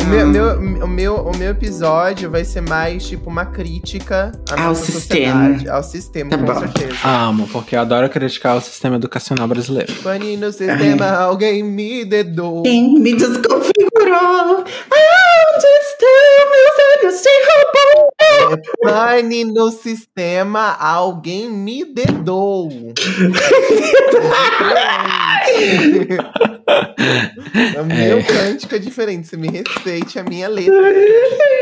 O meu episódio vai ser mais, tipo, uma crítica ao sistema. Ao sistema, Tá com bom. certeza. Amo, porque eu adoro criticar o sistema educacional brasileiro. Pane no sistema, alguém me dedou. Quem me desconfigurou? Onde estão meus olhos de robô? Pane no sistema, alguém me dedou. O meu cântico é diferente, você me respeite a minha letra.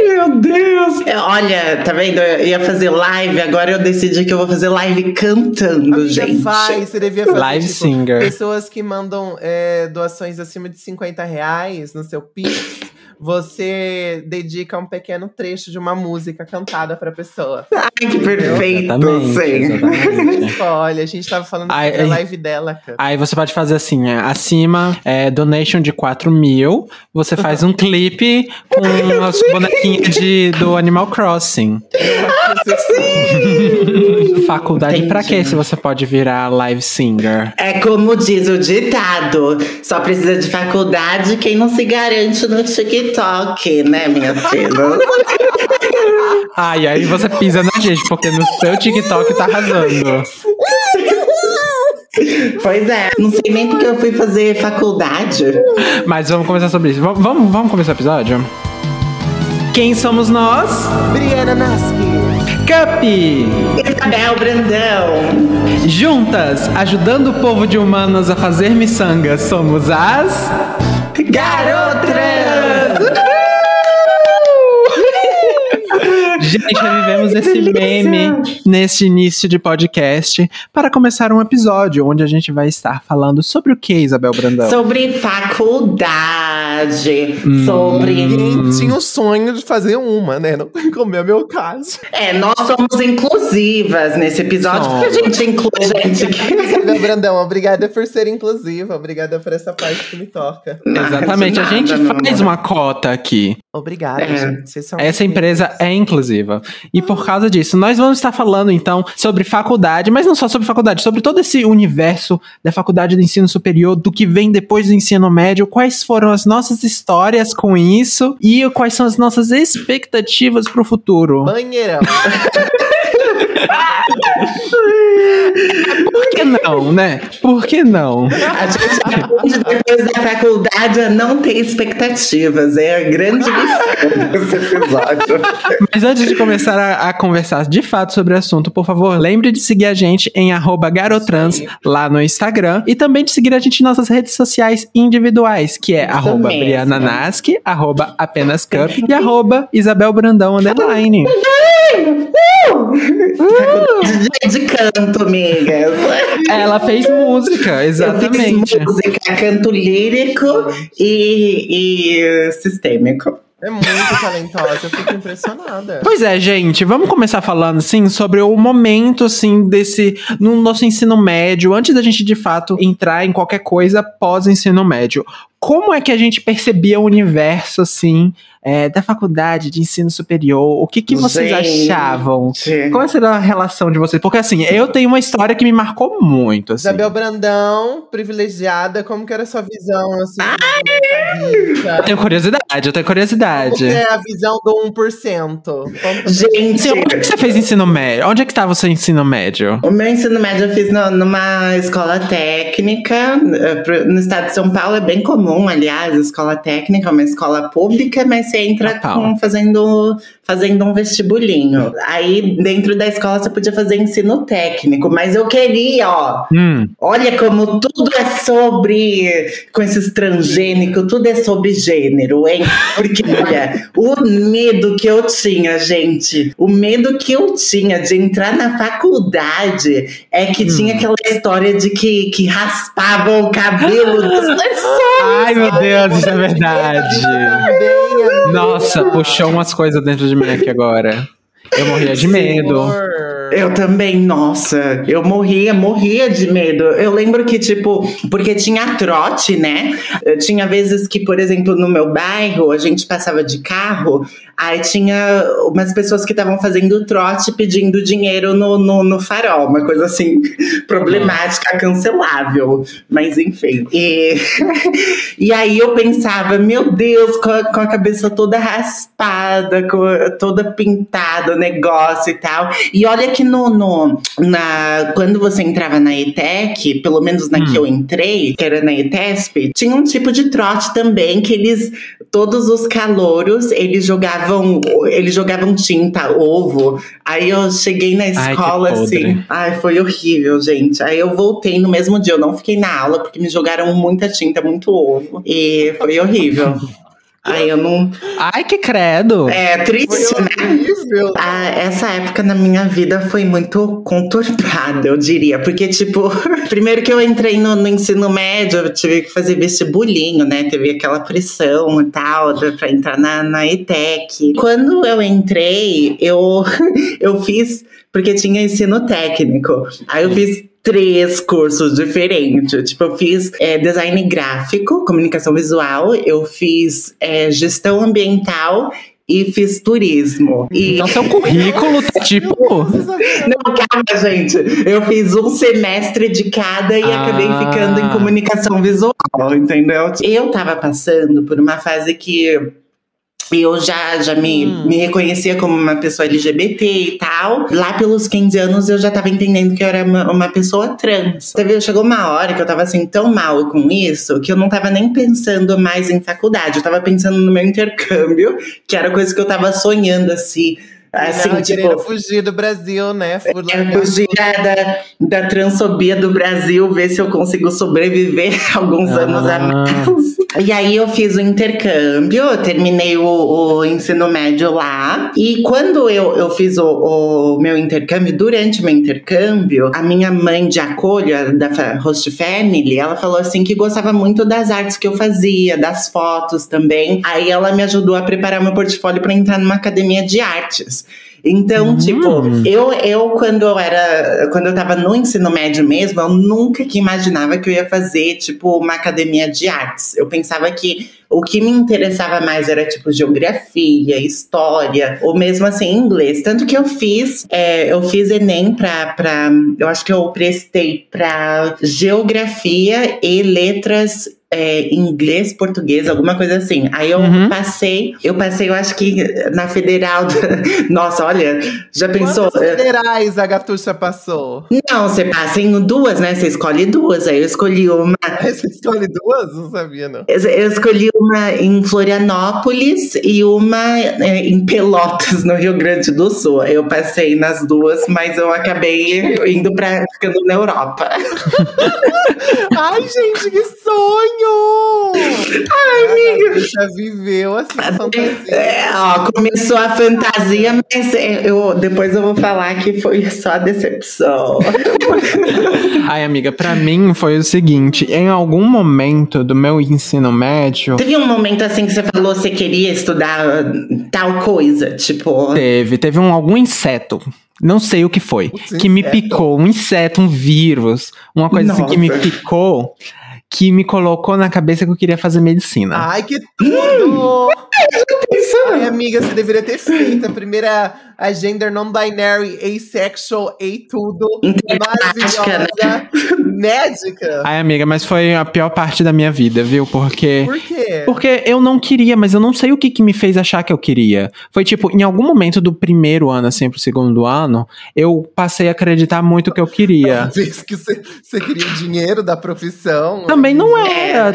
Meu Deus! Olha, tá vendo? Eu ia fazer live, agora eu decidi que eu vou fazer live cantando, Amiga, gente. você devia fazer Live tipo, singer. pessoas que mandam doações acima de R$50 no seu Pix. Você dedica um pequeno trecho de uma música cantada pra pessoa. Ai, que perfeito, Exatamente. Olha, a gente tava falando sobre a live dela, cara. Aí você pode fazer assim, acima, donation de 4.000, você faz um clipe com as bonequinhas do Animal Crossing. Faculdade Entendi. pra quê se você pode virar live singer? É como diz o ditado, só precisa de faculdade quem não se garante no TikTok, né, minha filha? Ai, aí você pisa na gente, porque no seu TikTok tá arrasando. Pois é, não sei nem porque eu fui fazer faculdade. Mas vamos conversar sobre isso. Vamos começar o episódio? Quem somos nós? Briana Nasky. Cup! Isabel Brandão. Juntas, ajudando o povo de humanos a fazer miçangas, somos as... Garotas! Gente, revivemos esse meme neste início de podcast para começar um episódio onde a gente vai estar falando sobre o que, Isabel Brandão? Sobre faculdade. Sobre... Ninguém tinha o sonho de fazer uma, né? Não, como é o meu caso. Nós somos inclusivas nesse episódio, porque a gente inclui gente que... Isabel Brandão, obrigada por ser inclusiva. Obrigada por essa parte que me toca. Exatamente, a gente faz uma cota aqui. Obrigada, gente. Vocês são Essa incríveis. empresa é inclusiva. E por causa disso, nós vamos estar falando, então, sobre faculdade, mas não só sobre faculdade, sobre todo esse universo da faculdade do ensino superior, do que vem depois do ensino médio, quais foram as nossas histórias com isso e quais são as nossas expectativas pro futuro. Banheirão. Por que não, né? Por que não? A gente aprende depois da faculdade a não ter expectativas. É a grande lição desse episódio. Mas antes de começar a conversar de fato sobre o assunto, por favor, lembre de seguir a gente em @garotrans lá no Instagram e também de seguir a gente em nossas redes sociais individuais, que é @BrianaNasky, @ApenasCup e @IsabelBrandão_. De canto, amigas. Ela fez música, exatamente. Eu fiz música, canto lírico e sistêmico. É muito talentosa, eu fico impressionada. Pois é, gente, vamos começar falando, assim, sobre o momento, assim, no nosso ensino médio, antes da gente, de fato, entrar em qualquer coisa pós-ensino médio. Como é que a gente percebia o universo, assim, da faculdade de ensino superior? O que vocês achavam? Qual era a relação de vocês? Porque, assim, eu tenho uma história que me marcou muito, assim. Isabel Brandão, privilegiada, como que era a sua visão, assim? Eu tenho curiosidade. Como é a visão do 1%? Gente, Onde é que você fez ensino médio? Onde é que estava o seu ensino médio? o meu ensino médio eu fiz numa escola técnica. No estado de São Paulo é bem comum, aliás, a escola técnica é uma escola pública, mas você entra fazendo um vestibulinho. Aí, dentro da escola, você podia fazer ensino técnico. Mas eu queria, olha como tudo é sobre, com esses transgênicos, tudo é sobre gênero, hein? Porque, olha, o medo que eu tinha, gente, de entrar na faculdade é que tinha aquela história de que raspavam o cabelo das pessoas. Ai, meu Deus, isso é verdade. Nossa, puxou umas coisas dentro de mim aqui agora. Eu morria de medo. Eu também, nossa, eu morria de medo. Eu lembro que, tipo, porque tinha trote, né? Tinha vezes que, por exemplo, no meu bairro, a gente passava de carro, aí tinha umas pessoas que estavam fazendo trote pedindo dinheiro no farol, uma coisa assim, problemática, cancelável. Mas enfim. E aí eu pensava, meu Deus, com a cabeça toda raspada, toda pintada, o negócio e tal. E olha que quando você entrava na ETEC, pelo menos na que eu entrei, que era na ETESP, tinha um tipo de trote também, que todos os calouros, eles jogavam tinta, ovo. Aí eu cheguei na escola, assim, foi horrível, gente. Aí eu voltei no mesmo dia, eu não fiquei na aula, porque me jogaram muita tinta, muito ovo. E foi horrível. Aí eu não... Ai, que credo! É triste, né? Essa época na minha vida foi muito conturbada, eu diria. Porque, tipo, primeiro que eu entrei no ensino médio, eu tive que fazer vestibulinho, né? Teve aquela pressão e tal, pra entrar na ETEC. Quando eu entrei, eu fiz... Porque tinha ensino técnico. Aí eu fiz 3 cursos diferentes. Tipo, eu fiz design gráfico, comunicação visual, eu fiz gestão ambiental e fiz turismo. Então seu currículo, tipo... Não, calma, gente. Eu fiz um semestre de cada e acabei ficando em comunicação visual, entendeu? Eu tava passando por uma fase que... eu já me reconhecia como uma pessoa LGBT e tal. Lá pelos 15 anos eu já tava entendendo que eu era uma pessoa trans. Chegou uma hora que eu tava assim tão mal com isso que eu não tava nem pensando mais em faculdade. Eu tava pensando no meu intercâmbio, que era coisa que eu tava sonhando assim. Assim, não, tipo, fugir do Brasil, né? Fugir da transfobia do Brasil, ver se eu consigo sobreviver alguns anos a mais. E aí eu fiz o intercâmbio, eu terminei o ensino médio lá. E quando eu fiz o meu intercâmbio, durante o meu intercâmbio, a minha mãe de acolho, da Host Family, ela falou assim que gostava muito das artes que eu fazia, das fotos também. Aí ela me ajudou a preparar meu portfólio para entrar numa academia de artes. Então, tipo, eu quando eu tava no ensino médio mesmo, eu nunca que imaginava que eu ia fazer, tipo, uma academia de artes. Eu pensava que o que me interessava mais era, tipo, geografia, história, ou mesmo, assim, inglês. Tanto que eu fiz Enem eu acho que eu prestei pra geografia e letras inglês, português, alguma coisa assim. Aí eu passei, eu acho que na federal. Nossa, olha, já pensou? Quantas federais a Gatuxa passou? Não, você passa em 2, né? Você escolhe 2. Aí eu escolhi uma. Você escolhe 2? Não sabia, não. Eu escolhi uma em Florianópolis e uma em Pelotas, no Rio Grande do Sul. Eu passei nas 2, mas eu acabei ficando na Europa. Ai, gente, que sonho! Ai, amiga! Já viveu assim, fantasia. Começou a fantasia, mas depois eu vou falar que foi só a decepção. Ai, amiga, pra mim foi o seguinte: em algum momento do meu ensino médio... Teve um momento assim que você falou que você queria estudar tal coisa, tipo... Teve algum inseto. Não sei o que foi. Que me picou. Um inseto, um vírus. Uma coisa assim que me picou, que me colocou na cabeça que eu queria fazer medicina. Ai, que tudo! Ai, amiga, você deveria ter feito a primeira gender non-binary, asexual, tudo. Maravilhosa. Médica. Ai, amiga, mas foi a pior parte da minha vida, viu? Porque... Por quê? Porque eu não queria, mas eu não sei o que me fez achar que eu queria. Foi tipo, em algum momento do primeiro ano, assim, pro segundo ano, eu passei a acreditar muito que eu queria. Talvez que você queria o dinheiro da profissão. Também não era.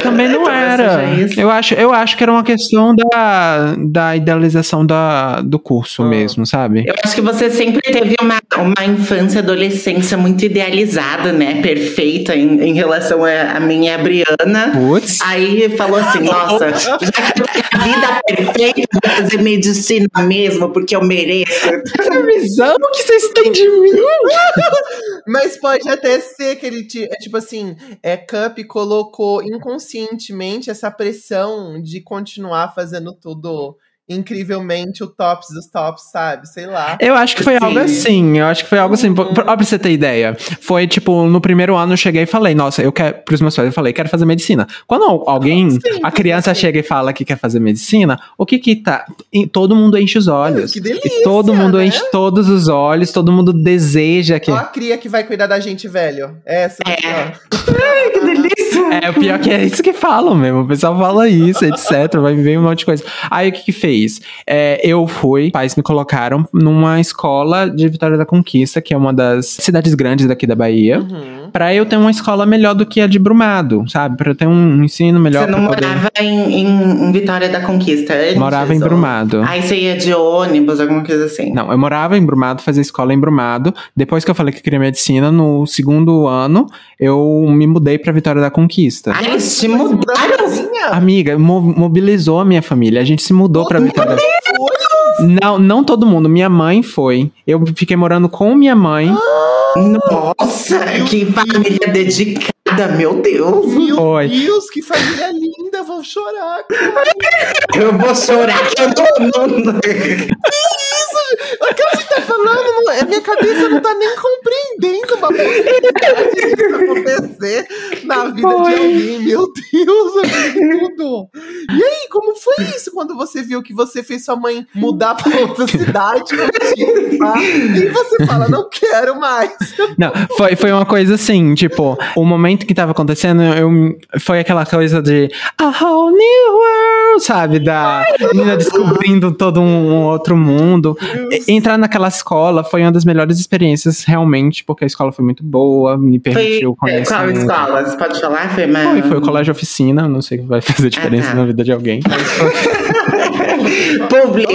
Eu acho que era uma questão da idealização do curso mesmo, sabe? Eu acho que você sempre teve uma infância e adolescência muito idealizada, né? Perfeita em relação a mim e a Briana. Putz. Aí falou assim, nossa, já que eu tenho a vida perfeita, vou fazer medicina mesmo, porque eu mereço. Que visão que vocês têm de mim! Mas pode até ser que ele, tipo assim, Cup colocou inconscientemente essa pressão de continuar fazendo tudo incrivelmente o tops dos tops, sabe? Sei lá. Eu acho que foi algo assim. Pra você ter ideia. Foi, tipo, no primeiro ano eu cheguei e falei, nossa, eu quero, pros meus pais, eu falei, quero fazer medicina. Quando a criança chega e fala que quer fazer medicina, o que tá? Todo mundo enche os olhos. Que delícia, e todo mundo né? enche todos os olhos, todo mundo deseja que... Ó a cria que vai cuidar da gente, velho. Essa aqui, ó. Ai, que delícia! O pior que é isso que falam mesmo. O pessoal fala isso, etc. Vai ver um monte de coisa. Aí o que fez? Eu fui, pais me colocaram numa escola de Vitória da Conquista, que é uma das cidades grandes daqui da Bahia, pra eu ter uma escola melhor do que a de Brumado, sabe? Pra eu ter um ensino melhor. Você não morava em Vitória da Conquista antes? Morava em Brumado. Aí você ia de ônibus, alguma coisa assim? Não, eu morava em Brumado, fazia escola em Brumado. Depois que eu falei que queria medicina, no segundo ano, eu me mudei pra Vitória da Conquista. Ai, se mudaram? Amiga, mobilizou a minha família. A gente se mudou pra Vitória. Não todo mundo. Minha mãe foi. Eu fiquei morando com minha mãe. Nossa, que família dedicada, meu Deus. Meu Deus, que família linda. Vou chorar, cara. Eu vou chorar que eu não... O que você tá falando? A minha cabeça não tá nem compreendendo uma possibilidade disso acontecer na vida de alguém. Meu Deus, é tudo. E aí, como foi isso quando você viu que você fez sua mãe mudar pra outra cidade? E você fala, não quero mais. Não, foi uma coisa assim, tipo, o momento que tava acontecendo, foi aquela coisa de a whole new world, sabe? Da menina descobrindo todo um outro mundo. Entrar naquela escola foi uma das melhores experiências, realmente, porque a escola foi muito boa, me permitiu conhecer. Qual escola? Você pode falar? Foi o colégio oficina, não sei o que vai fazer diferença na vida de alguém. Público.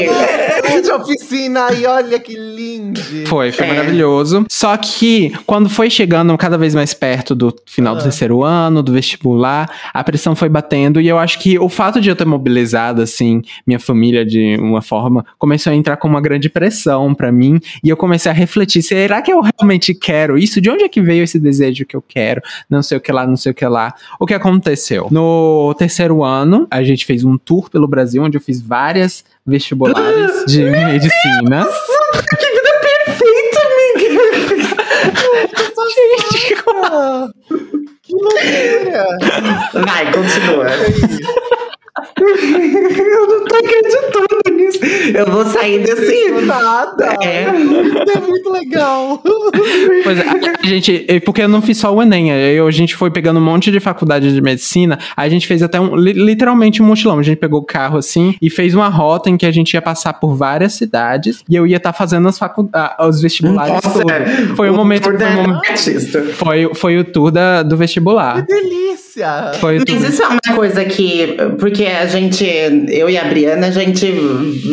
De oficina, e olha que lindo. Foi maravilhoso. Só que, quando foi chegando cada vez mais perto do final do terceiro ano, do vestibular, a pressão foi batendo, e eu acho que o fato de eu ter mobilizado, assim, minha família de uma forma, começou a entrar com uma grande pressão pra mim, e eu comecei a refletir, será que eu realmente quero isso? De onde é que veio esse desejo que eu quero? Não sei o que lá, não sei o que lá. O que aconteceu? No terceiro ano, a gente fez um tour pelo Brasil, onde eu fiz várias vestibulares de medicina. Que vida perfeita, amiga! Gente, que loucura! Vai, continua. Eu não tô acreditando nisso. Eu vou sair desse... Nada. É muito legal. Pois é, a gente... Porque eu não fiz só o Enem. A gente foi pegando um monte de faculdade de medicina. A gente fez até literalmente um mochilão. A gente pegou o carro assim e fez uma rota em que a gente ia passar por várias cidades. E eu ia estar fazendo os vestibulares. Nossa, foi um momento... Foi o tour do vestibular. Que delícia! Mas isso é uma coisa que... Porque a gente, eu e a Briana, a gente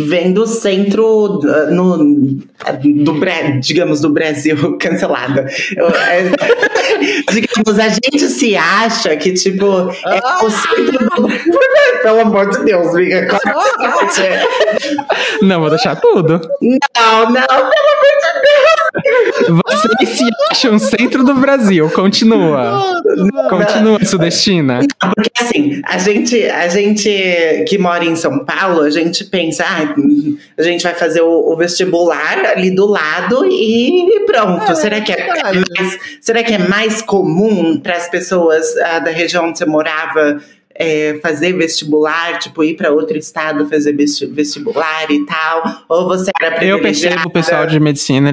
vem do centro digamos, do Brasil cancelado. Digamos, a gente se acha que, tipo, é o centro do... Pelo amor de Deus, amiga. Não, vou deixar tudo. Não, pelo amor de Deus. Vocês se acham centro do Brasil. Continua. Continua, sudestina. Não, porque assim, a gente que mora em São Paulo, a gente pensa, a gente vai fazer o vestibular ali do lado e pronto. Será que é mais comum para as pessoas da região onde você morava fazer vestibular, tipo, ir para outro estado fazer vestibular e tal? Ou você era privilegiada? Eu percebo o pessoal de medicina,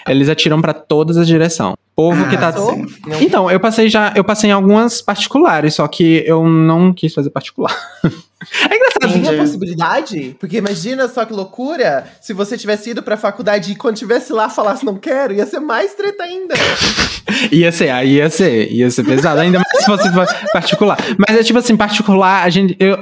eles atiram para todas as direções. Povo que tá... Então, eu passei em algumas particulares, só que eu não quis fazer particular. É engraçado. Tinha possibilidade? Porque imagina só que loucura se você tivesse ido pra faculdade e quando tivesse lá falasse não quero, ia ser mais treta ainda. Ia ser pesado, ainda mais se fosse particular. Mas é tipo assim, particular,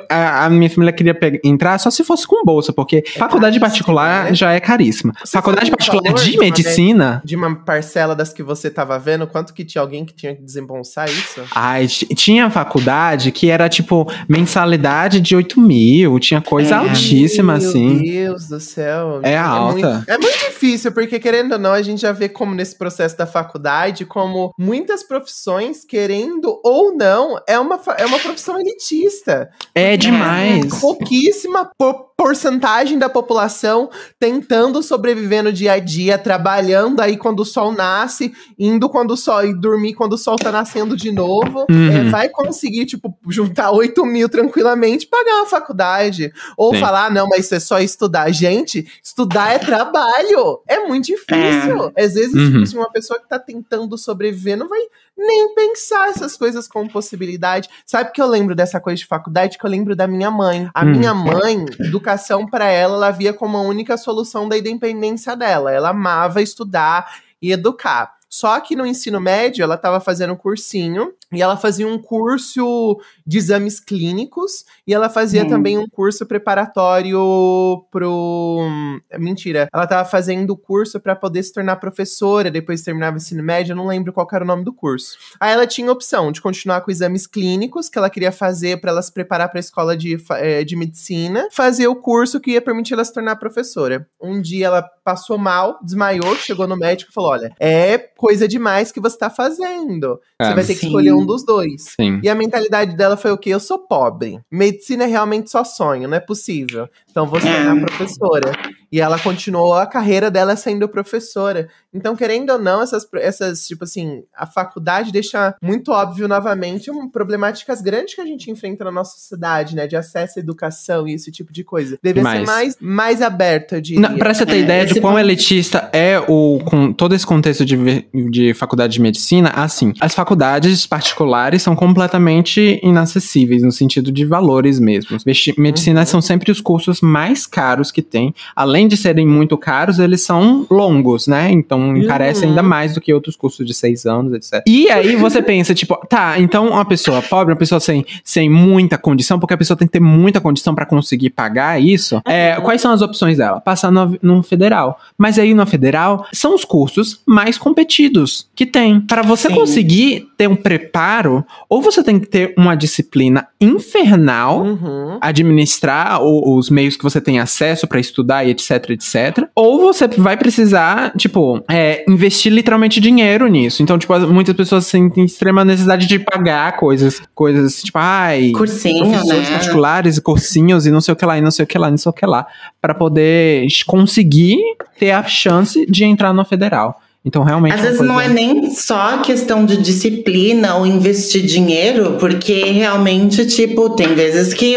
a minha família queria entrar só se fosse com bolsa, porque faculdade particular, né? Já é caríssima. Faculdade particular de medicina... De uma parcela das que você tava vendo, quanto que tinha alguém que tinha que desembolsar isso? Ai, tinha faculdade que era tipo mensalidade de 8 mil, tinha coisa altíssima, assim. Meu Deus do céu. É alta. É muito difícil, porque querendo ou não, a gente já vê como nesse processo da faculdade, como muitas profissões, querendo ou não, é uma profissão elitista. É demais. Pouquíssima porcentagem da população tentando sobreviver no dia a dia, trabalhando aí quando o sol nasce, indo quando o sol e dormir quando o sol tá nascendo de novo, vai conseguir, tipo, juntar 8 mil tranquilamente e pagar uma faculdade. Ou falar, não, mas isso é só estudar. Gente, estudar é trabalho. É muito difícil. Às vezes, tipo assim, uma pessoa que tá tentando sobreviver não vai nem pensar essas coisas como possibilidade. Sabe que eu lembro dessa coisa de faculdade? Que eu lembro da minha mãe. A minha mãe, educação pra ela via como a única solução da independência dela. Ela amava estudar e educar. Só que no ensino médio, ela estava fazendo um cursinho, e ela fazia um curso de exames clínicos, e ela fazia também um curso preparatório pro... Mentira, ela estava fazendo o curso para poder se tornar professora, depois terminava o ensino médio, eu não lembro qual era o nome do curso. Aí ela tinha a opção de continuar com exames clínicos, que ela queria fazer para ela se preparar para a escola de medicina, fazer o curso que ia permitir ela se tornar professora. Um dia ela passou mal, desmaiou, chegou no médico e falou, olha, coisa demais que você tá fazendo. Você vai ter que escolher um dos dois. Sim. E a mentalidade dela foi o quê? Eu sou pobre. Medicina é realmente só sonho, não é possível. Então vou se tornar professora. E ela continuou a carreira dela sendo professora. Então, querendo ou não, essas tipo assim, a faculdade deixa muito óbvio novamente problemáticas grandes que a gente enfrenta na nossa sociedade, né? De acesso à educação e esse tipo de coisa. Deve ser mais aberta, eu diria. Pra você ter ideia de quão elitista com todo esse contexto de faculdade de medicina, assim, as faculdades particulares são completamente inacessíveis, no sentido de valores mesmo. Medicina são sempre os cursos mais caros que tem. Além de serem muito caros, eles são longos, né? Então, encarece ainda mais do que outros cursos de 6 anos, etc. E aí, você pensa, tipo, tá, então uma pessoa pobre, uma pessoa sem muita condição, porque a pessoa tem que ter muita condição pra conseguir pagar isso, quais são as opções dela? Passar no federal. Mas aí, no federal, são os cursos mais competidos que tem. Para você conseguir ter um preparo, ou você tem que ter uma disciplina infernal, administrar os meios que você tem acesso pra estudar e etc, ou você vai precisar, tipo, investir literalmente dinheiro nisso. Então, tipo, muitas pessoas sentem extrema necessidade de pagar coisas tipo, cursinho, professores né? particulares, cursinhos e não sei o que lá, e não sei o que lá, não sei o que lá, pra poder conseguir ter a chance de entrar no federal. Então, realmente... Às vezes não é nem só questão de disciplina ou investir dinheiro, porque realmente, tipo, tem vezes que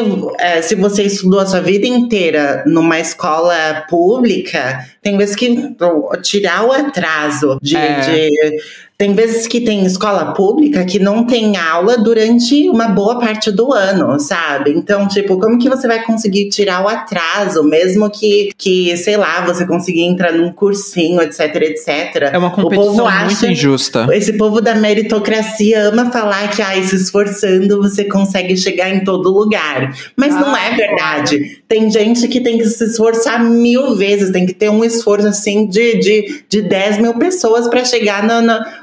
se você estudou a sua vida inteira numa escola pública, tem vezes que tirar o atraso tem vezes que tem escola pública que não tem aula durante uma boa parte do ano, sabe? Então, tipo, como que você vai conseguir tirar o atraso, mesmo que sei lá, você conseguir entrar num cursinho, etc, etc. É uma competição muito injusta. Esse povo da meritocracia ama falar que, se esforçando você consegue chegar em todo lugar. Mas não é verdade. Tem gente que tem que se esforçar 1000 vezes, tem que ter um esforço, assim, de 10 mil pessoas para chegar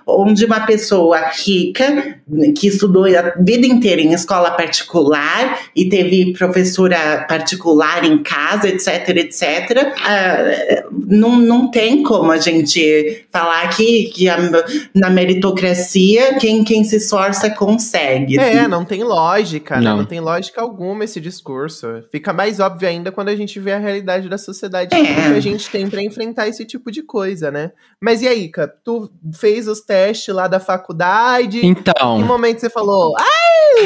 onde uma pessoa rica, que estudou a vida inteira em escola particular e teve professora particular em casa, etc, etc. Não tem como a gente falar que na meritocracia quem se esforça consegue. Não tem lógica, né? Não tem lógica alguma esse discurso. Fica mais óbvio ainda quando a gente vê a realidade da sociedade que a gente tem pra enfrentar esse tipo de coisa, né? Mas e aí, Ika? Tu fez os testes lá da faculdade? Então... Em que momento você falou...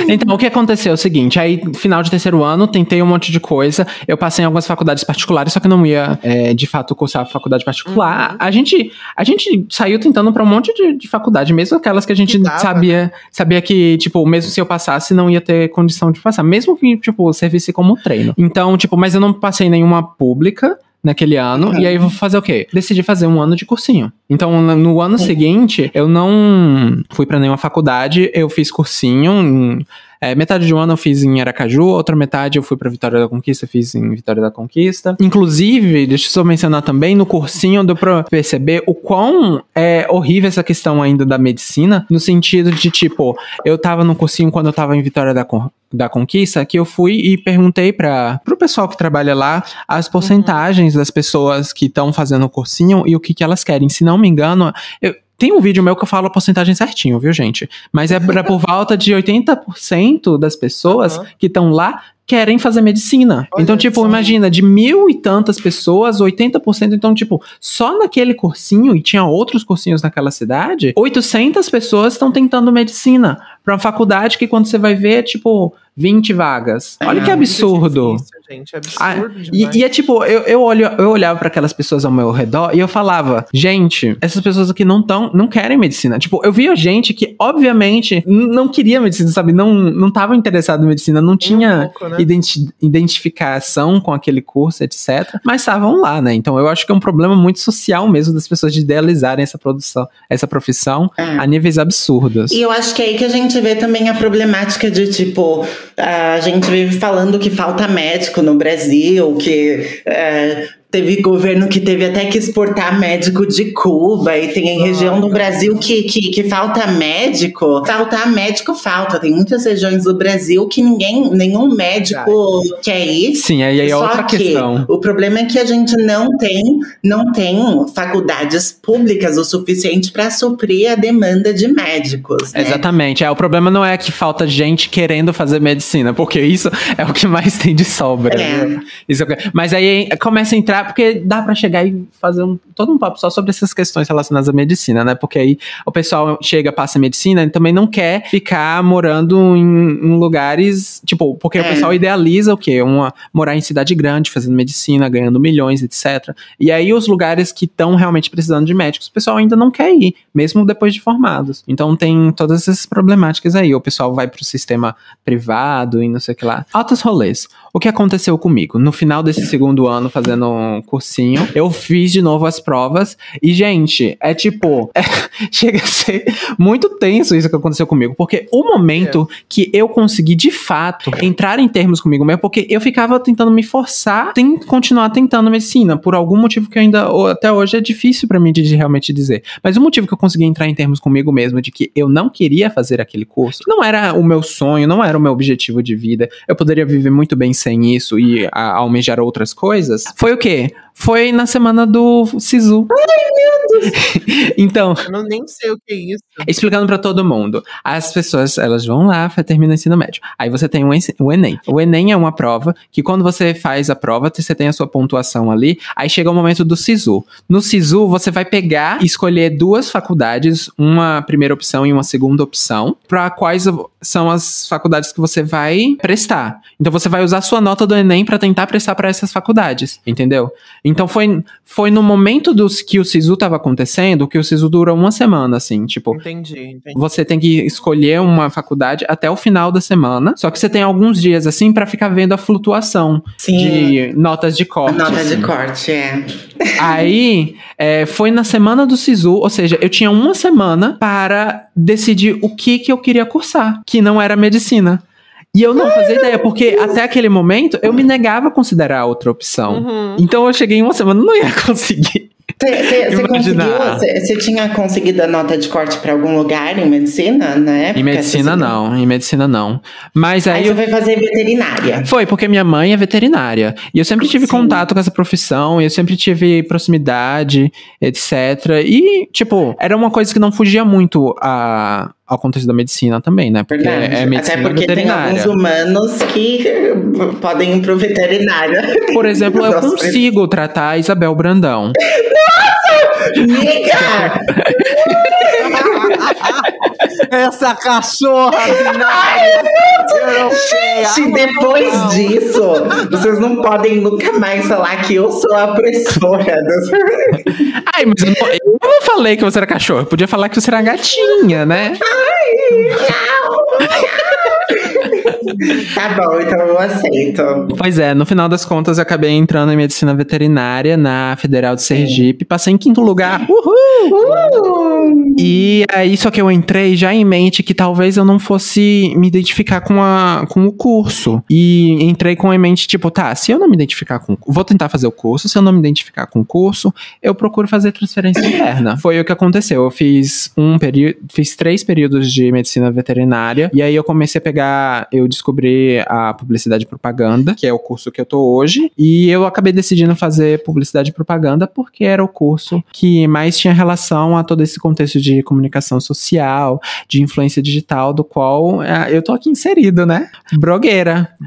Então, o que aconteceu é o seguinte, aí, final de 3º ano, tentei um monte de coisa, eu passei em algumas faculdades particulares, só que não ia, de fato, cursar a faculdade particular. A gente saiu tentando pra um monte de faculdade, mesmo aquelas que a gente sabia que, tipo, mesmo se eu passasse, não ia ter condição de passar, mesmo que, tipo, servisse como treino. Então, tipo, mas eu não passei nenhuma pública naquele ano, e aí eu vou fazer o quê? Decidi fazer um ano de cursinho. Então, no ano seguinte, eu não fui pra nenhuma faculdade, eu fiz cursinho, metade de um ano eu fiz em Aracaju, outra metade eu fui pra Vitória da Conquista, fiz em Vitória da Conquista. Inclusive, deixa eu só mencionar também, no cursinho deu pra perceber o quão é horrível essa questão ainda da medicina, no sentido de, tipo, eu tava no cursinho quando eu tava em Vitória da Conquista, que eu fui e perguntei pro pessoal que trabalha lá as porcentagens das pessoas que estão fazendo o cursinho e o que elas querem. Se não me engano, tem um vídeo meu que eu falo a porcentagem certinho, viu, gente? Mas é por volta de 80% das pessoas que estão lá querem fazer medicina. Olha então, tipo, só. imagina, de 1.000 e tantas pessoas, 80%, então, tipo, só naquele cursinho, e tinha outros cursinhos naquela cidade, 800 pessoas estão tentando medicina. Pra uma faculdade que quando você vai ver é, tipo, 20 vagas. Olha que absurdo. Muito difícil, gente. É absurdo demais. E é tipo, eu olhava pra aquelas pessoas ao meu redor e eu falava, gente, essas pessoas aqui não querem medicina. Tipo, eu via gente que, obviamente, não queria medicina, sabe? Não tava interessado em medicina, não tinha pouco, né? identificação com aquele curso, etc. Mas estavam lá, né? Então eu acho que é um problema muito social mesmo das pessoas de idealizarem essa profissão a níveis absurdos. E eu acho que é aí que a gente vê também a problemática de, tipo, a gente vive falando que falta médico no Brasil, que teve governo que teve até que exportar médico de Cuba, e tem região do Brasil que falta médico. Faltar médico falta. Tem muitas regiões do Brasil que nenhum médico quer ir. Sim, aí é outra questão. O problema é que a gente não tem faculdades públicas o suficiente para suprir a demanda de médicos, né? Exatamente. O problema não é que falta gente querendo fazer medicina, porque isso é o que mais tem de sobra. Mas aí começa a entrar, porque dá pra chegar e fazer todo um papo só sobre essas questões relacionadas à medicina, né? Porque aí o pessoal chega, passa medicina e também não quer ficar morando em lugares, tipo, porque o pessoal idealiza o quê? Morar em cidade grande, fazendo medicina, ganhando milhões, etc. E aí os lugares que estão realmente precisando de médicos, o pessoal ainda não quer ir, mesmo depois de formados. Então tem todas essas problemáticas aí. O pessoal vai pro sistema privado e não sei o que lá. Altos rolês. O que aconteceu comigo? No final desse segundo ano, fazendo um cursinho, eu fiz de novo as provas e, gente, chega a ser muito tenso isso que aconteceu comigo, porque o momento que eu consegui, de fato, entrar em termos comigo mesmo, porque eu ficava tentando me forçar continuar tentando medicina, por algum motivo que ainda, até hoje, é difícil pra mim de realmente dizer. Mas o motivo que eu consegui entrar em termos comigo mesmo, de que eu não queria fazer aquele curso, não era o meu sonho, não era o meu objetivo de vida, eu poderia viver muito bem sem isso e almejar outras coisas, foi o quê? Foi na semana do Sisu. Ai, meu Deus! Então, eu nem sei o que é isso. Explicando pra todo mundo. As pessoas, elas vão lá, terminam o ensino médio. Aí você tem o Enem. O Enem é uma prova que quando você faz a prova, você tem a sua pontuação ali. Aí chega o momento do Sisu. No Sisu, você vai pegar e escolher 2 faculdades, uma primeira opção e uma segunda opção, para quais são as faculdades que você vai prestar. Então você vai usar a sua nota do Enem pra tentar prestar para essas faculdades, entendeu? Então foi no momento que o Sisu tava acontecendo, que o Sisu dura uma semana, assim, tipo... Entendi. Você tem que escolher uma faculdade até o final da semana, só que você tem alguns dias, assim, pra ficar vendo a flutuação de notas de corte. Nota de corte, Aí, foi na semana do Sisu, ou seja, eu tinha uma semana para decidir o que eu queria cursar, que não era medicina. E eu não fazia ideia, porque até aquele momento eu me negava a considerar outra opção. Então eu cheguei em uma semana e não ia conseguir. Você tinha conseguido a nota de corte para algum lugar em medicina, né? Em medicina não. Mas aí você foi fazer veterinária. Foi, porque minha mãe é veterinária. E eu sempre tive contato com essa profissão, e eu sempre tive proximidade, etc. E, tipo, era uma coisa que não fugia muito ao contexto da medicina também, né? Porque é medicina até porque veterinária. Tem alguns humanos que podem ir pro veterinário. Por exemplo, eu consigo tratar a Isabel Brandão. Nossa! Miga! Essa cachorra binária europeia. Gente, depois disso, vocês não podem nunca mais falar que eu sou a opressora. Ai, mas eu não falei que você era cachorro. Eu podia falar que você era gatinha, né? Ai, não. Tá bom, então eu aceito. Pois é, no final das contas eu acabei entrando em medicina veterinária na Federal de Sergipe, passei em 5º lugar. Uhul! E aí, só que eu entrei já em mente que talvez eu não fosse me identificar com o curso. E entrei com em mente, tipo, se eu não me identificar vou tentar fazer o curso, se eu não me identificar com o curso, eu procuro fazer transferência interna. Foi o que aconteceu, eu fiz 3 períodos de medicina veterinária, e aí eu comecei a pegar, eu descobri a publicidade e propaganda, que é o curso que eu tô hoje, e eu acabei decidindo fazer publicidade e propaganda porque era o curso que mais tinha relação a todo esse contexto de comunicação social, de influência digital, do qual eu tô aqui inserido, né? Blogueira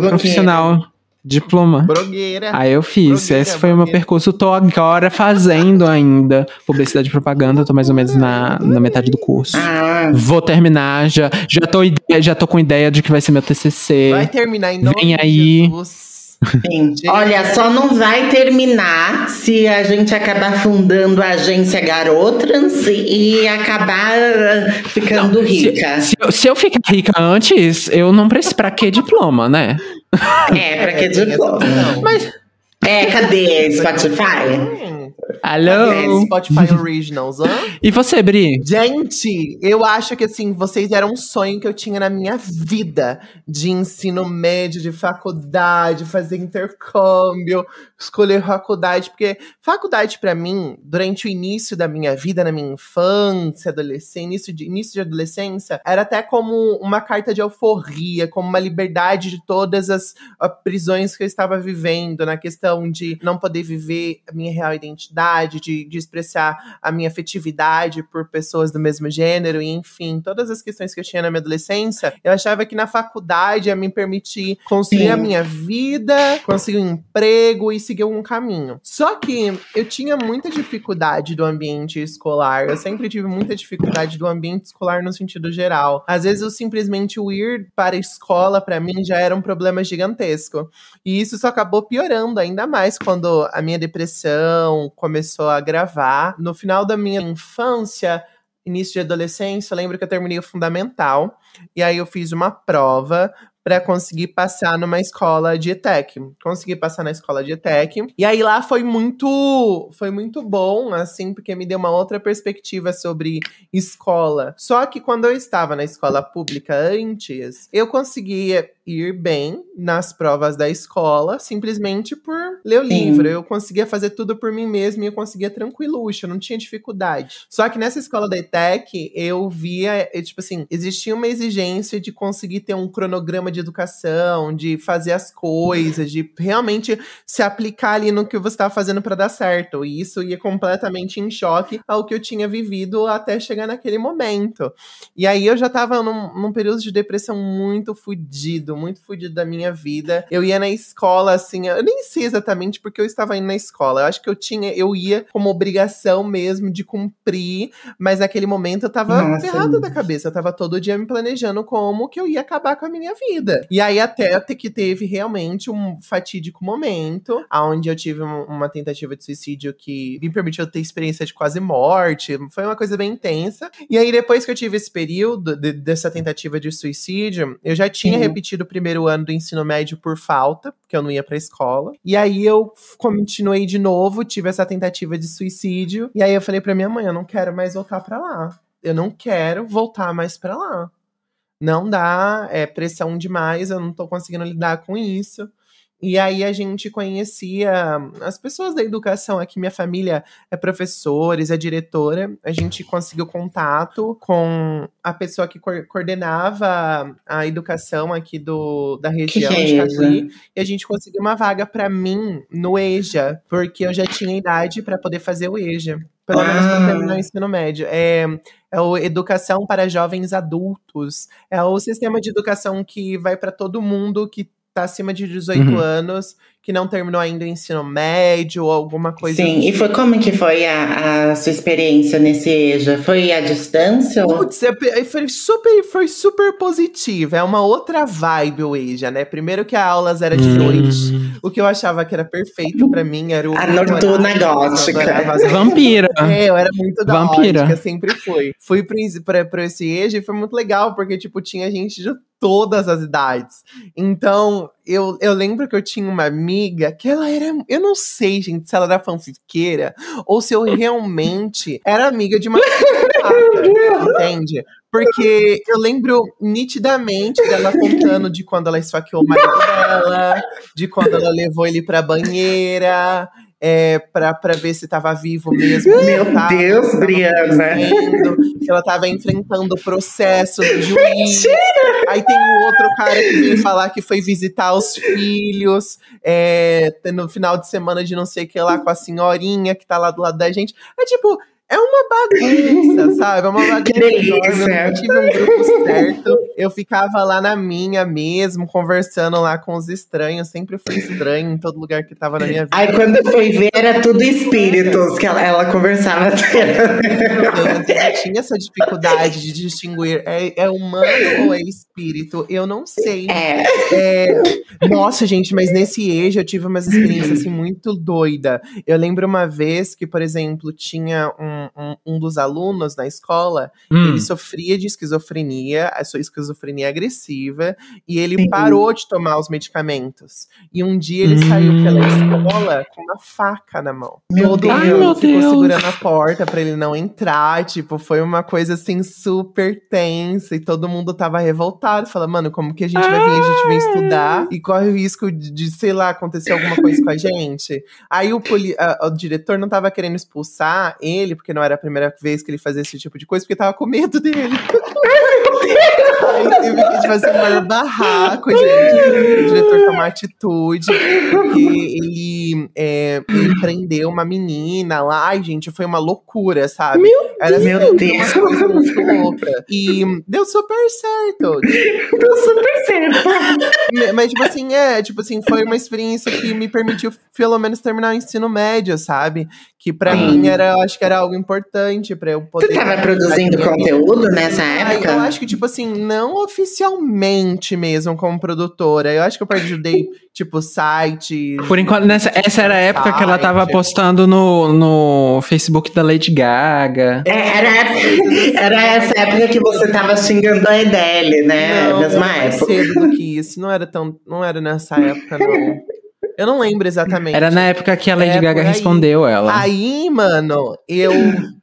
profissional. Diploma. Blogueira. Aí eu fiz. Esse foi o meu percurso. Tô agora fazendo ainda publicidade e propaganda. Tô mais ou menos na metade do curso. Vou terminar. Já tô com ideia de que vai ser meu TCC. Vai terminar em nome Vem de aí. Jesus. Sim. Olha, só não vai terminar se a gente acabar fundando a agência Garotrans e acabar ficando rica. Se eu ficar rica antes, eu não preciso. Pra que diploma, né? Pra que diploma? Mas. Cadê Spotify? Alô? Spotify Originals, E você, Bri? Gente, eu acho que assim, vocês eram um sonho que eu tinha na minha vida. De ensino médio, de faculdade, fazer intercâmbio, escolher faculdade. Porque faculdade pra mim, durante o início da minha vida, na minha infância, adolescência, início de adolescência, era até como uma carta de euforia, como uma liberdade de todas as prisões que eu estava vivendo, na questão de não poder viver a minha real identidade, de expressar a minha afetividade por pessoas do mesmo gênero, e enfim, todas as questões que eu tinha na minha adolescência, eu achava que na faculdade ia me permitir construir a minha vida, conseguir um emprego e seguir um caminho. Só que eu tinha muita dificuldade do ambiente escolar, eu sempre tive muita dificuldade do ambiente escolar no sentido geral. Às vezes eu simplesmente o ir para a escola, para mim, já era um problema gigantesco. E isso só acabou piorando ainda mais quando a minha depressão começou a agravar. No final da minha infância, início de adolescência, eu lembro que eu terminei o fundamental. E aí eu fiz uma prova para conseguir passar numa escola de ETEC. Consegui passar na escola de ETEC. E aí lá foi muito bom, assim, porque me deu uma outra perspectiva sobre escola. Só que quando eu estava na escola pública antes, eu conseguia ir bem nas provas da escola, simplesmente por ler o livro. Eu conseguia fazer tudo por mim mesma e eu conseguia tranquiluxo, eu não tinha dificuldade. Só que nessa escola da ETEC, eu via, tipo assim, existia uma exigência de conseguir ter um cronograma de educação, de fazer as coisas, de realmente se aplicar ali no que você estava fazendo para dar certo. E isso ia completamente em choque ao que eu tinha vivido até chegar naquele momento. E aí eu já tava num período de depressão muito fodido da minha vida. Eu ia na escola, assim, eu nem sei exatamente porque eu estava indo na escola. Eu acho que eu ia como obrigação mesmo de cumprir, mas naquele momento eu tava ferrada da cabeça. Eu tava todo dia me planejando como que eu ia acabar com a minha vida. E aí até que teve realmente um fatídico momento, onde eu tive uma tentativa de suicídio que me permitiu ter experiência de quase morte. Foi uma coisa bem intensa. E aí depois que eu tive esse período dessa tentativa de suicídio, eu já tinha repetido o primeiro ano do ensino médio por falta, porque eu não ia pra escola. E aí eu continuei de novo, tive essa tentativa de suicídio. E aí eu falei pra minha mãe, eu não quero mais voltar pra lá. Eu não quero voltar mais pra lá. Não dá, é pressão demais, eu não tô conseguindo lidar com isso. E aí a gente conhecia as pessoas da educação aqui, minha família é professores, é diretora, a gente conseguiu contato com a pessoa que coordenava a educação aqui da região de Tatuí, e a gente conseguiu uma vaga para mim no EJA, porque eu já tinha idade para poder fazer o EJA. Pelo menos para terminar o ensino médio. É o Educação para Jovens Adultos. É o sistema de educação que vai para todo mundo que tá acima de 18 anos, que não terminou ainda o ensino médio ou alguma coisa. Sim, e como que foi a sua experiência nesse EJA? Foi à distância? Putz, foi super positiva. É uma outra vibe o EJA, né? Primeiro que as aulas eram de noite. O que eu achava que era perfeito pra mim era a noturna gótica. Vampira. Eu era muito da gótica, sempre fui. Fui pra esse EJA e foi muito legal, porque, tipo, tinha gente de todas as idades. Então, eu lembro que eu tinha uma amiga que ela era... Eu não sei, gente, se ela era fanfiqueira ou se eu realmente era amiga de uma... entende? Porque eu lembro nitidamente dela contando de quando ela esfaqueou o marido dela, de quando ela levou ele pra banheira. pra ver se tava vivo mesmo. Meu Deus, Briana. Que ela tava enfrentando o processo do juiz. Aí tem um outro cara que veio falar que foi visitar os filhos no final de semana de não sei o que lá, com a senhorinha que tá lá do lado da gente. É tipo, é uma bagunça, sabe? É uma bagunça. Que delícia. Eu tive um grupo certo. Eu ficava lá na minha mesmo, conversando lá com os estranhos. Sempre fui estranho em todo lugar que tava na minha vida. Aí quando eu fui ver, era tudo espíritos que ela conversava. Eu tinha essa dificuldade de distinguir é humano ou é espírito. Eu não sei. Nossa, gente, mas nesse EJA eu tive umas experiências assim, muito doida. Eu lembro uma vez que, por exemplo, tinha um dos alunos na escola, ele sofria de esquizofrenia, a sua esquizofrenia agressiva, e ele parou de tomar os medicamentos. E um dia ele saiu pela escola com uma faca na mão. Todo mundo ficou segurando a porta pra ele não entrar, tipo, foi uma coisa assim super tensa, e todo mundo tava revoltado, falando, mano, como que a gente vai vir? A gente vem estudar e corre o risco de, sei lá, acontecer alguma coisa com a gente. Aí o diretor não tava querendo expulsar ele, porque não era a primeira vez que ele fazia esse tipo de coisa, porque tava com medo dele. Aí teve que fazer um maior barraco, gente. O diretor tomar atitude, porque ele prendeu uma menina lá. Ai, gente, foi uma loucura, sabe? Meu Deus. Uma coisa muito louca. E deu super certo. Deu super certo. Mas, tipo assim, foi uma experiência que me permitiu, pelo menos, terminar o ensino médio, sabe? Que pra mim acho que era algo importante pra eu poder. Você tava produzindo conteúdo nessa época? Eu acho que, tipo assim, não oficialmente mesmo como produtora. Eu acho que eu ajudei, tipo, site. Por enquanto, essa era a época que ela tava postando no Facebook da Lady Gaga. Era essa época que você tava xingando a Adele, né? Não, mesma mais época. cedo do que isso. Não era nessa época, não. Eu não lembro exatamente. Era na época que a Lady Gaga respondeu ela. Aí, mano, eu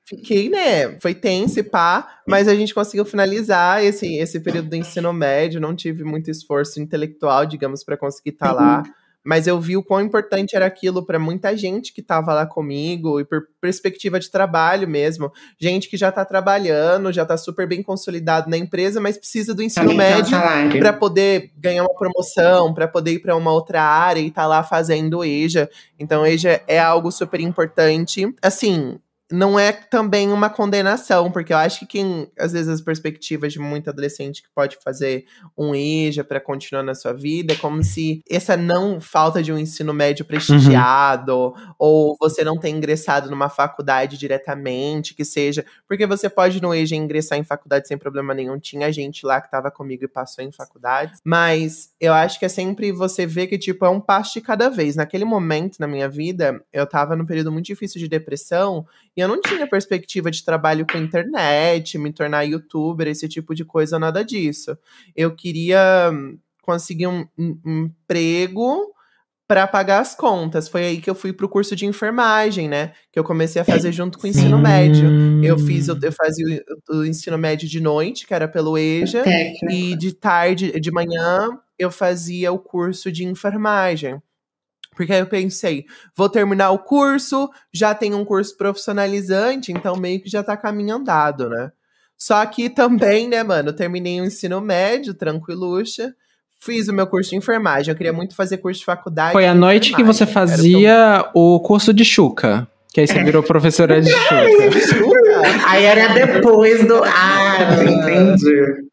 fiquei, né? Foi tenso e pá, mas a gente conseguiu finalizar esse período do ensino médio. Não tive muito esforço intelectual, digamos, pra conseguir estar lá. Mas eu vi o quão importante era aquilo pra muita gente que tava lá comigo, e por perspectiva de trabalho mesmo. Gente que já tá trabalhando, já tá super bem consolidado na empresa, mas precisa do ensino médio pra poder ganhar uma promoção, pra poder ir pra uma outra área e tá lá fazendo o EJA. Então, o EJA é algo super importante. Assim, não é também uma condenação, porque eu acho que às vezes, as perspectivas de muito adolescente que pode fazer um EJA para continuar na sua vida, é como se essa não falta de um ensino médio prestigiado, ou você não ter ingressado numa faculdade diretamente, que seja, porque você pode no EJA ingressar em faculdade sem problema nenhum. Tinha gente lá que tava comigo e passou em faculdade, mas eu acho que é sempre você ver que, tipo, é um passo de cada vez. Naquele momento na minha vida, eu tava num período muito difícil de depressão, e eu não tinha perspectiva de trabalho com internet, me tornar youtuber, esse tipo de coisa, nada disso. Eu queria conseguir um emprego para pagar as contas. Foi aí que eu fui pro curso de enfermagem, né? Que eu comecei a fazer junto com o ensino médio. Eu fazia o ensino médio de noite, que era pelo EJA, e de manhã, eu fazia o curso de enfermagem. Porque aí eu pensei, vou terminar o curso, já tenho um curso profissionalizante, então meio que já tá caminho andado, né? Só que também, né, mano, terminei o ensino médio, tranquiluxa, fiz o meu curso de enfermagem. Eu queria muito fazer curso de faculdade. Foi à noite que você fazia o curso de Xuca, que aí você virou professora de Xuca. Aí era depois do... entendi.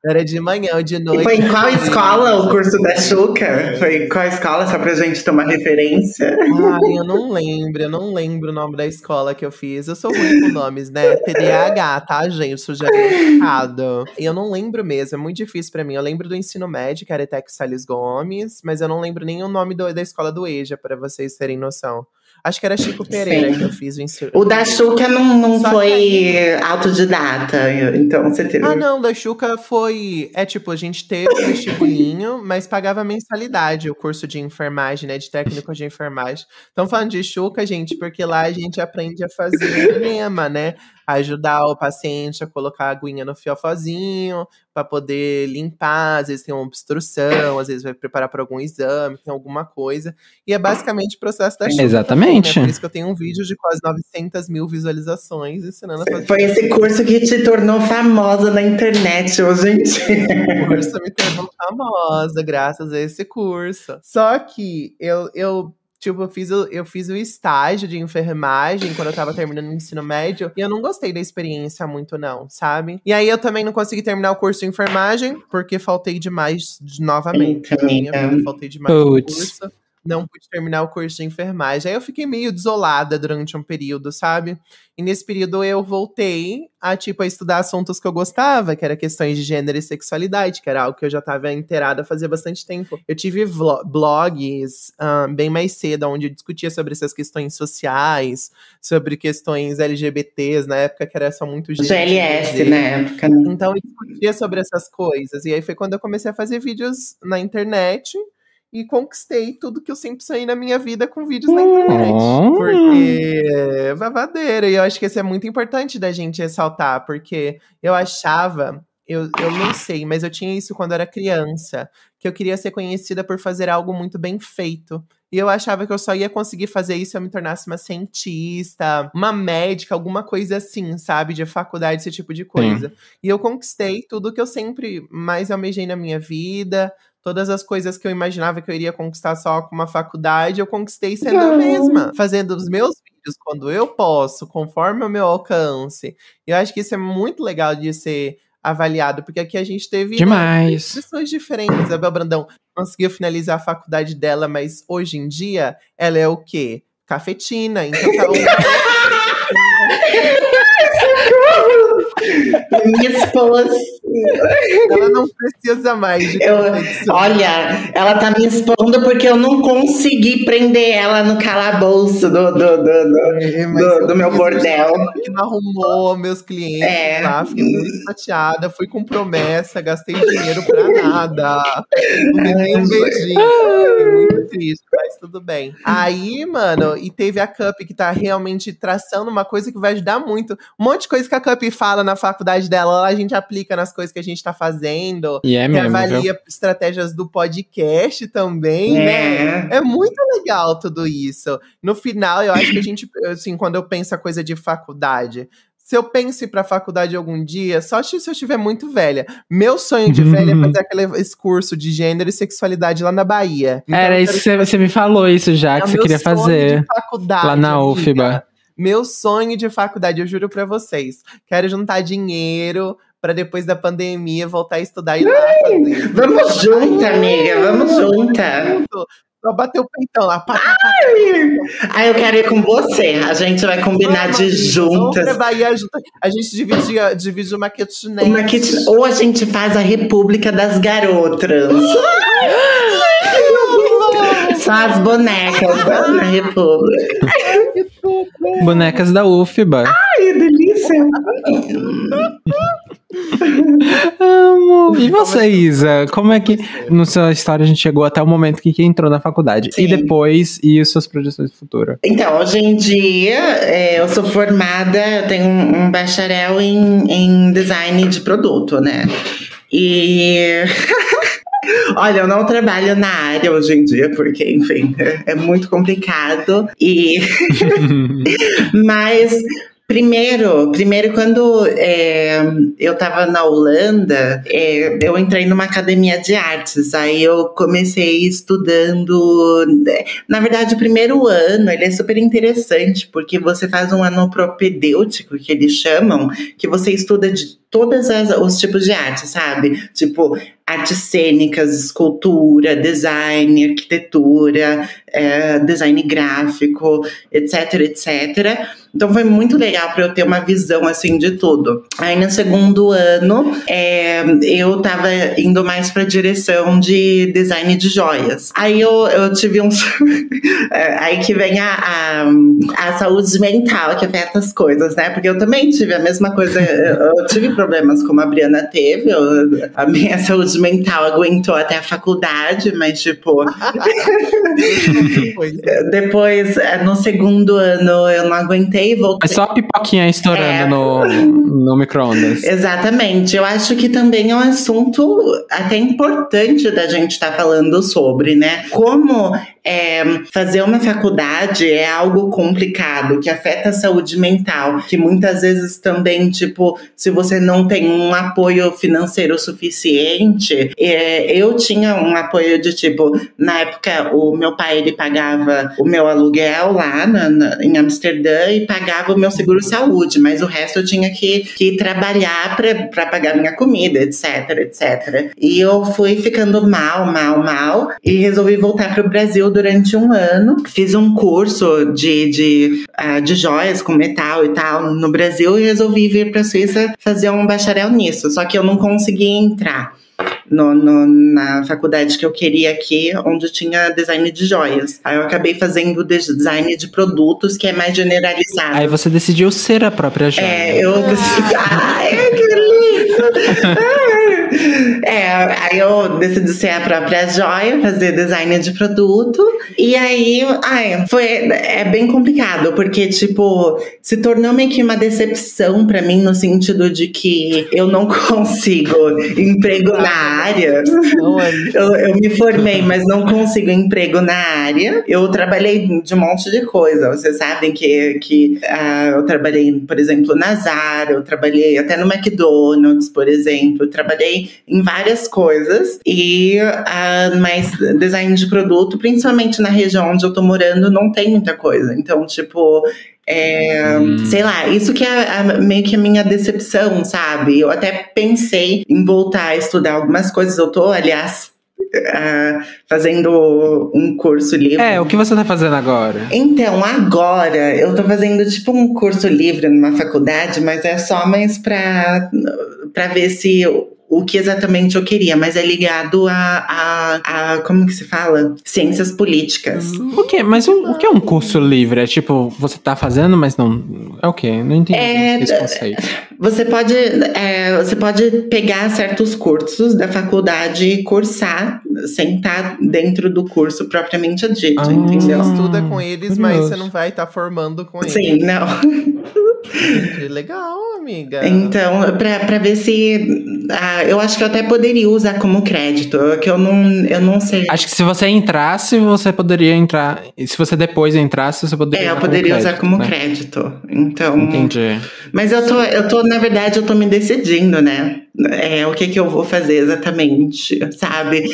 Era de manhã ou de noite. E foi em qual escola o curso da Xuca? Foi em qual escola, só pra gente tomar referência? Ai, eu não lembro o nome da escola que eu fiz. Eu sou ruim com nomes, né? TDAH, tá, gente? Isso já é errado. E eu não lembro mesmo, é muito difícil pra mim. Eu lembro do ensino médio, que era ETEC Salles Gomes, mas eu não lembro nem o nome da escola do EJA, pra vocês terem noção. Acho que era Chico Pereira que eu fiz o ensino. O da Xuca não foi autodidata, então você teve... Ah, não, da Xuca foi... tipo, a gente teve o vestibulinho, mas pagava mensalidade o curso de enfermagem, né? De técnico de enfermagem. Então, falando de Xuca, gente, porque lá a gente aprende a fazer enema, né? ajudar o paciente a colocar a aguinha no fiofozinho, pra poder limpar, às vezes tem uma obstrução, às vezes vai preparar para algum exame, tem alguma coisa. E é basicamente o processo da chuva. Exatamente. Também, né? Por isso que eu tenho um vídeo de quase 900 mil visualizações ensinando a fazer. Foi esse curso que te tornou famosa na internet hoje em dia. O curso me tornou famosa, graças a esse curso. Só que eu fiz o estágio de enfermagem quando eu tava terminando o ensino médio. E eu não gostei da experiência muito, não, sabe? E aí eu também não consegui terminar o curso de enfermagem, porque faltei demais novamente. Na minha vida, faltei demais no curso. Não pude terminar o curso de enfermagem. Aí eu fiquei meio desolada durante um período, sabe? E nesse período eu voltei a estudar assuntos que eu gostava, que era questões de gênero e sexualidade, que era algo que eu já estava inteirada fazia bastante tempo. Eu tive blogs bem mais cedo, onde eu discutia sobre essas questões sociais, sobre questões LGBTs, na época que era só muito GLS, na época. Né? Então eu discutia sobre essas coisas. E aí foi quando eu comecei a fazer vídeos na internet. E conquistei tudo que eu sempre sonhei na minha vida com vídeos na internet. Porque é babadeira. E eu acho que isso é muito importante da gente ressaltar. Porque eu achava, eu não sei, mas eu tinha isso quando eu era criança. Que eu queria ser conhecida por fazer algo muito bem feito. E eu achava que eu só ia conseguir fazer isso se eu me tornasse uma cientista, uma médica, alguma coisa assim, sabe? De faculdade, esse tipo de coisa. Sim. E eu conquistei tudo que eu sempre mais almejei na minha vida. Todas as coisas que eu imaginava que eu iria conquistar só com uma faculdade, eu conquistei sendo a mesma. Fazendo os meus vídeos quando eu posso, conforme o meu alcance. Eu acho que isso é muito legal de ser avaliado, porque aqui a gente teve pessoas diferentes. A Bel Brandão conseguiu finalizar a faculdade dela, mas hoje em dia ela é o quê? Cafetina. Então tá Minha esposa. Ela não precisa mais de olha, ela tá me expondo porque eu não consegui prender ela no calabouço do meu bordel. Que não arrumou meus clientes lá, fiquei muito chateada, fui com promessa, gastei dinheiro pra nada. Não dei nem um beijinho. Fiquei muito triste, mas tudo bem. Aí, mano, e teve a Cup que tá realmente traçando uma coisa que vai ajudar muito. Um monte de coisa que a Cup fala na faculdade dela, a gente aplica nas coisas que a gente tá fazendo. E avalia estratégias do podcast também, né? É muito legal tudo isso. No final, eu acho que a gente, assim, quando eu penso a coisa de faculdade, se eu penso em ir pra faculdade algum dia, só se eu estiver muito velha. Meu sonho de velha é fazer esse curso de gênero e sexualidade lá na Bahia. Então, era isso que você me falou isso já, que você queria fazer. Lá na UFBA. Meu sonho de faculdade, eu juro pra vocês. Quero juntar dinheiro pra depois da pandemia voltar a estudar e ir lá fazer. Vamos junto, amiga, vamos junta. Só bater o peitão lá. Ai, eu quero ir com você. A gente vai combinar de juntas. A gente divide uma kitnet. Ou a gente faz a República das Garotas. Só as bonecas na República. Bonecas da UFBA. Ai, delícia. Amo. E você, Isa? Como é que na sua história a gente chegou até o momento que entrou na faculdade? Sim. E depois, e as suas projeções de futuro? Então, hoje em dia, eu sou formada, eu tenho um bacharel em design de produto, né? E... Olha, eu não trabalho na área hoje em dia, porque, enfim, é muito complicado. Mas... Primeiro, quando eu tava na Holanda, eu entrei numa academia de artes. Aí eu comecei estudando. Na verdade, o primeiro ano ele é super interessante, porque você faz um ano propedêutico, que eles chamam, que você estuda de todos os tipos de arte, sabe? Tipo, artes cênicas, escultura, design, arquitetura, design gráfico, etc, etc. Então foi muito legal para eu ter uma visão assim de tudo. Aí no segundo ano eu tava indo mais para direção de design de joias. Aí eu tive aí que vem a saúde mental que afeta as coisas, né? Porque eu também tive a mesma coisa. Eu tive problemas como a Briana teve. A minha saúde mental aguentou até a faculdade, mas tipo... Depois, no segundo ano, eu não aguentei e voltei. É só a pipoquinha estourando no micro-ondas. Exatamente. Eu acho que também é um assunto até importante da gente estar falando sobre, né? Como fazer uma faculdade é algo complicado, que afeta a saúde mental, que muitas vezes também, tipo, se você não tem um apoio financeiro suficiente, eu tinha um apoio de, tipo, na época, o meu pai, ele pagava o meu aluguel lá em Amsterdã e pagava o meu seguro-saúde, mas o resto eu tinha que trabalhar para pagar minha comida, etc, etc. E eu fui ficando mal, e resolvi voltar para o Brasil durante um ano. Fiz um curso de joias com metal e tal no Brasil e resolvi vir para a Suíça fazer um bacharel nisso. Só que eu não consegui entrar na faculdade que eu queria aqui, onde tinha design de joias. Aí eu acabei fazendo design de produtos, que é mais generalizado. Aí você decidiu ser a própria joia. Eu decidi... Ai, que lindo! Aí eu decidi ser a própria joia, fazer design de produto. E aí, é bem complicado, porque, tipo, se tornou meio que uma decepção pra mim, no sentido de que eu não consigo emprego na área. Eu me formei, mas não consigo emprego na área. Eu trabalhei de um monte de coisa. Vocês sabem que eu trabalhei, por exemplo, na Zara, eu trabalhei até no McDonald's, por exemplo. Eu trabalhei em várias coisas. Mas design de produto, principalmente na região onde eu tô morando, não tem muita coisa. Então, tipo... sei lá, isso que é meio que a minha decepção, sabe? Eu até pensei em voltar a estudar algumas coisas. Eu tô, aliás, fazendo um curso livre. O que você tá fazendo agora? Então, agora eu tô fazendo tipo um curso livre numa faculdade, mas é só mais pra ver se... o que exatamente eu queria, mas é ligado a como que se fala? Ciências políticas. O quê? Mas o que é um curso livre? É tipo, você tá fazendo, mas não... É o quê? Não entendi esse conceito. Você pode pegar certos cursos da faculdade e cursar sem estar dentro do curso propriamente dito, entendeu? Você estuda com eles, mas você não vai estar formando com eles. Sim, não. Entendi. Legal, amiga. Então, pra ver se... eu acho que eu até poderia usar como crédito, que eu não sei. Acho que se você entrasse, você poderia entrar... Se você depois entrasse, você poderia eu poderia usar como crédito. Então... Entendi. Mas eu tô, na verdade, eu tô me decidindo, né? O que eu vou fazer exatamente, sabe?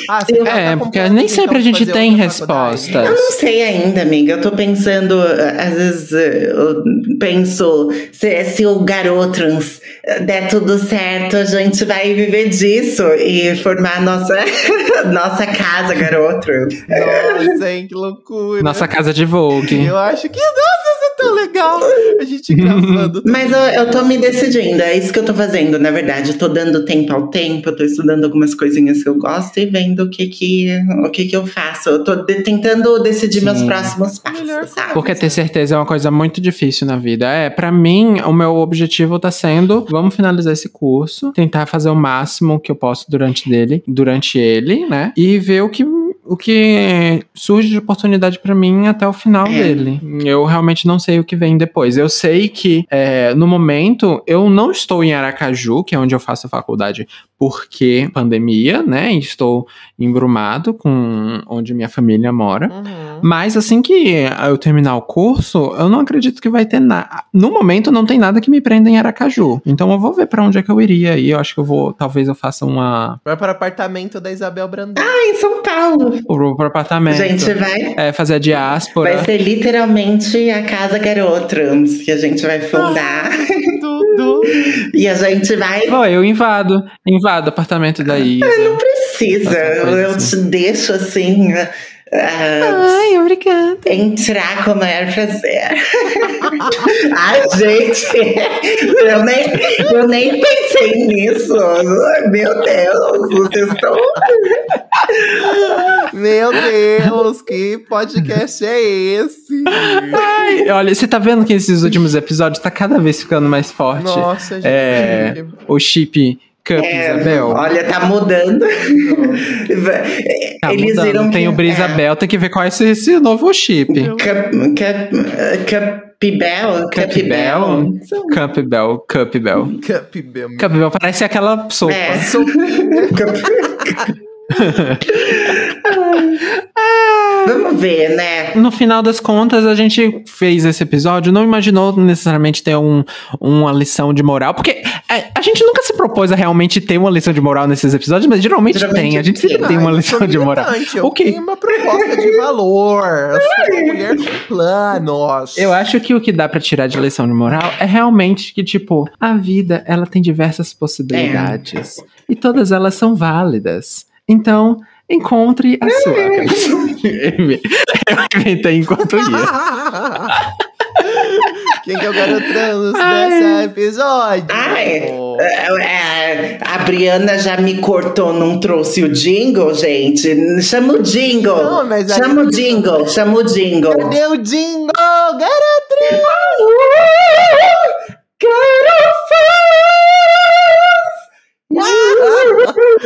Porque nem sempre a gente tem respostas. Eu não sei ainda, amiga. Eu tô pensando, às vezes eu penso, se o Garotrans der tudo certo, a gente vai viver disso e formar nossa casa Garotrans. Nossa, hein, que loucura. Nossa casa de Vogue. Eu acho que, nossa, tão legal a gente gravando. Mas eu tô me decidindo, é isso que eu tô fazendo, na verdade. Eu tô dando tempo ao tempo, eu tô estudando algumas coisinhas que eu gosto e vendo o que eu faço. Eu tô tentando decidir meus próximos passos, sabe? Porque ter certeza é uma coisa muito difícil na vida. Pra mim, o meu objetivo tá sendo, vamos finalizar esse curso, tentar fazer o máximo que eu posso durante ele, né? E ver o que surge de oportunidade pra mim até o final dele. Eu realmente não sei o que vem depois. Eu sei que, no momento, eu não estou em Aracaju, que é onde eu faço a faculdade, porque pandemia, né? E estou embrumado com onde minha família mora. Uhum. Mas assim que eu terminar o curso, eu não acredito que vai ter nada. No momento, não tem nada que me prenda em Aracaju. Então eu vou ver pra onde é que eu iria. E eu acho que talvez eu faça uma... Vai para o apartamento da Isabel Brandão. Em São Paulo. Pro apartamento. A gente vai... fazer a diáspora. Vai ser literalmente a Casa Garotrans, que a gente vai fundar. Tudo. E a gente vai... Eu invado apartamento da Isa. Não precisa, eu te deixo assim... Ai, obrigada. Entrar com o maior prazer. Ai, gente, eu nem pensei nisso. Meu Deus, vocês estão... Meu Deus, que podcast é esse? Ai, olha, você tá vendo que esses últimos episódios tá cada vez ficando mais forte. Nossa, gente. O chip Cup Isabel. Olha, tá mudando. Tá Eles mudando. viram Tem que, o Brisabel, tem que ver qual é esse novo chip. Capibel? Capibel parece aquela sopa. Vamos ver, né? No final das contas, a gente fez esse episódio, não imaginou necessariamente ter uma lição de moral, porque a gente nunca se propôs a realmente ter uma lição de moral nesses episódios, mas geralmente tem, a gente sempre tem uma lição de moral. O que? Tem uma proposta de valor, eu sou uma mulher com planos. Eu acho que o que dá pra tirar de lição de moral é realmente que, tipo, a vida, ela tem diversas possibilidades, e todas elas são válidas. Então, encontre a sua. Eu inventei enquanto ia. Quem que é o garoto trans desse episódio? A Briana já me cortou, não trouxe o jingle, gente. Chama o jingle. Não, chama o jingle. Cadê o jingle? Garoto trans!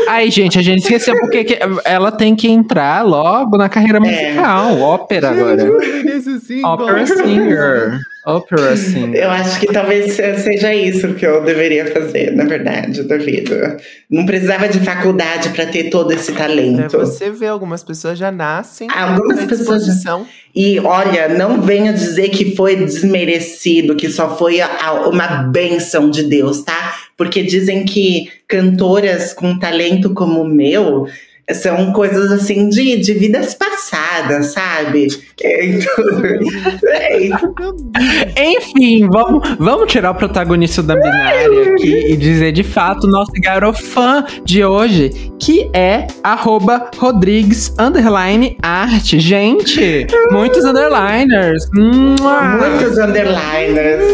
Aí, gente, a gente esqueceu porque ela tem que entrar logo na carreira musical. Ópera agora. Opera singer. Eu acho que talvez seja isso que eu deveria fazer, na verdade, da vida. Não precisava de faculdade para ter todo esse talento. Você vê, algumas pessoas já nascem. Algumas pessoas já. E olha, não venha dizer que foi desmerecido, que só foi uma bênção de Deus, tá? Porque dizem que cantoras com talento como o meu são coisas assim de vidas passadas, sabe? Enfim, vamos tirar o protagonista da binária aqui e dizer de fato o nosso garofã de hoje, que é @Rodrigues_art. Gente, muitos underliners. Muitos underliners.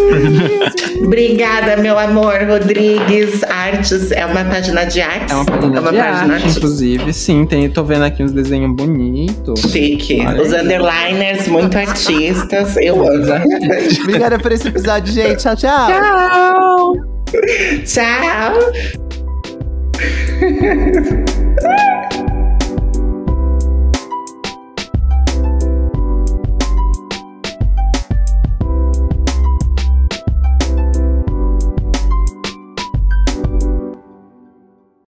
Obrigada, meu amor. Rodrigues Artes é uma página de arte. É uma página de arte, inclusive. Sim, tô vendo aqui uns desenhos bonitos. Chique. Olha os underliners, muito artistas. Eu amo. Obrigada por esse episódio, gente. Tchau, tchau. Tchau. Tchau.